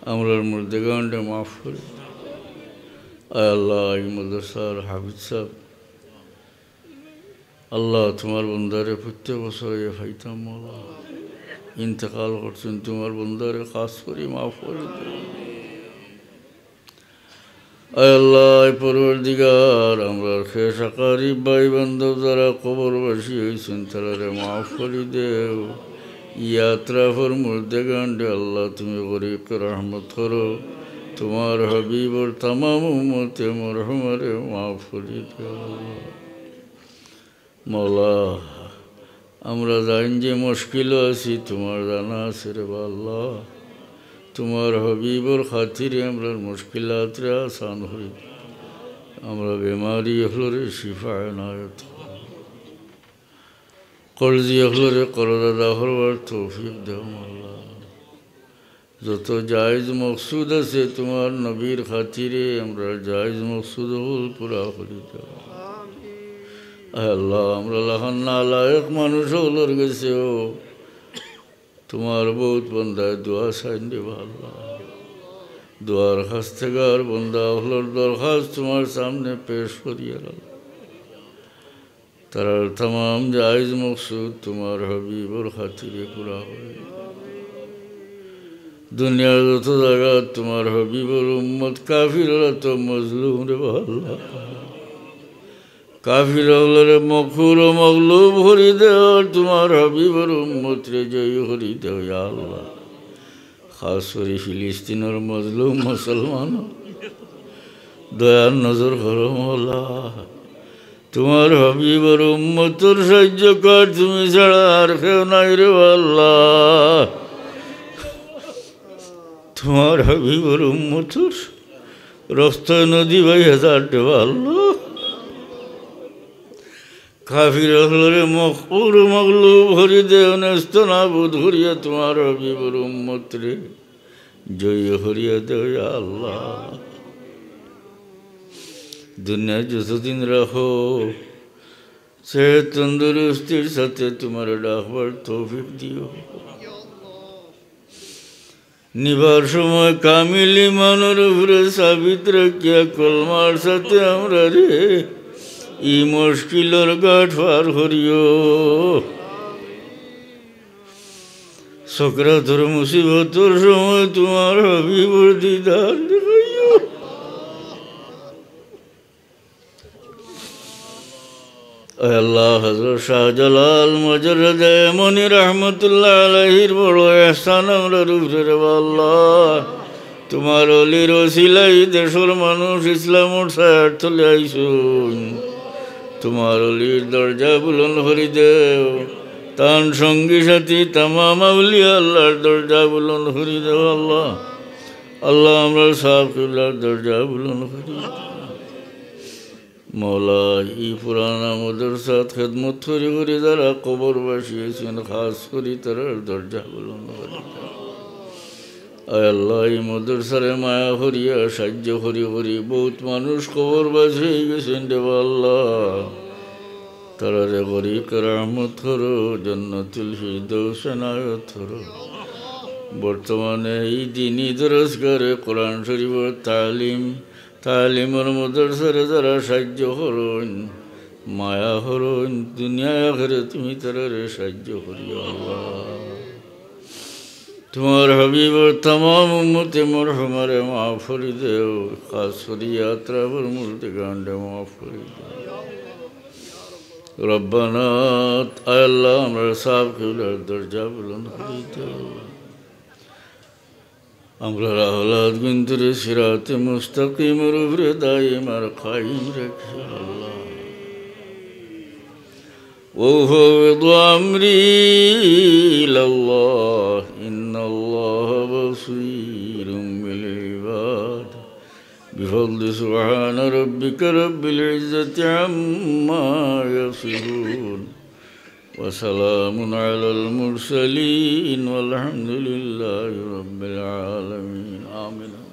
আমরার মুর্দেগানটা মাফ করে আয় আল্লাহ এই মাদ্রাসার হাফিজ সাহেব আল্লাহ তোমার বন্দারে প্রত্যেক বছর ফাইতাম মৌলা ইন্তেকাল করছেন তোমার বন্দারে খাস করে মাফ করে আয় আল্লাহ পরবর্তীকার আমরা শেষ আকারি ভাই বান্ধব যারা কবরবাসী হয়েছেন তারা মাফ করে দেও यात्रा पर मुर्देगांडे अल्लाह तुम्हें गरीब कर रहमत करो तुम्हार हबीब और तमाम उम्मत मरहमरे माफ़ करी दो मौला আমরা জানি যে মুশকিল আছি তোমার জানা আছে রে আল্লাহ তোমার হবিবর খাতিরে আমরা মুশকিলাতরে আসান হই আমরা বেমারি হলরে শিফা এনায়েত কলজি হলরে করদাদা হরবার তৌফিক দেও আল্লাহ যত জায়েজ মকসুদ আছে তোমার নবীর খাতিরে আমরা জায়েজ মকসুদ হল পুরা করে দাও আল্লাহ আমরা লাহান নালায়েক মানুষ হলর গেছেও তোমার বহুত বন্দায় দোয়া সাইন দেব আল্লাহ দোয়ার খাস্তেগার বন্দা হলর দরখাস্ত তোমার সামনে পেশ করিয়া তার तमाम জায়েজ মকসুদ তোমার হাবিবর খাতিরে পুরা হয় দুনিয়ার যত জায়গা তোমার হাবিবর উম্মত কাফিররা তো মজলুম রে আল্লাহ কাফির হলরে মখুর ও মগলুব হরি দেও তোমার হাবিবর উম্মত রে জয় হরি দেও ইয়া আল্লাহ খাস করে ফিলিস্তিনের মজলুম মুসলমান দয়ার নজর করো মওলা তোমার হাবিবর উম্মতর সাহায্য কর তুমি ছাড়া আর কেউ নাই রে আল্লাহ তোমার হাবিবর উম্মতর রক্ত নদী ভাই হাজার দেব আল্লাহ কাফির হলরে মখুর মগলুব হরি দেও নেস্ত নাবুদ হরিয়া তোমার হাবিবর উম্মত রে জয় হরিয়া দেও ইয়া আল্লাহ दुनिया যতদিন রাখো সে তন্দুরুস্তির সাথে তোমার ডাকবার তৌফিক দিও নিবার সময় কামিল ইমানের উপরে সাবিত রাখিয়া কলমার সাথে আমরা রে ই মুশকিলের ঘাট পার করিও সকরাতের মুসিবতের সময় তোমার হাবিবর দিদার দেখাইও আল্লাহ হযরত শাহজালাল মুজাররদ মনি রহমাতুল্লাহ আলাইহির বড় ইহসান আমরার উপরে আল্লাহ তোমার ওলির ওসিলায় দেশের মানুষ ইসলামের ছায়ার তলে আইসুন তোমার ওলির দরজা বুলন্দ করে দেও তার সঙ্গী সাথী তামাম আউলিয়া আল্লাহর দরজা বুলন্দ করে দেও আল্লাহ আল্লাহ আমরা সাহেব কিবলার দরজা বুলন্দ করে দেও মৌলা এই পুরানা মাদ্রাসাত খেদমত করে করে যারা কবর বসিয়েছেন খাস করে তার দরজা বুলন্দ করে আয় আল্লাহ এই মাদ্রাসারে মায়া হরিয়া সাহায্য হরি হরি বহুত মানুষ কবর বসিয়ে গেছেন দেব আল্লাহ তারা রে গরিব রহমত করো জান্নাতুল ফিরদৌস এনায়েত করো বর্তমানে এই দিনই দরজগারে কোরআন শরীফের তালিমের মাদ্রাসারে যারা সাহায্য করুন মায়া করুন দুনিয়া আখিরাতে তুমি তারা রে সাহায্য করিও আল্লাহ তোমার হাবিবর तमाम উম্মতে মরহুমারে মাফ করে দেও খাস করে यात्रा पर মুর্দেগান্ডে মাফ করে দেও রব্বানা আয় আল্লাহ আমরা সাহেব কিবলার দরজা বুলন্দ করে দেও আমরা আওলাদ বিনতুরে সিরাতে মুস্তাকিমের উপরে দাইম আর কায়েম রেখে আল্লাহ وأفوض أمري إلى الله إن الله بصير بالعباد بفضل سبحان ربك رب العزة عما يصفون وسلام على المرسلين والحمد لله رب العالمين آمين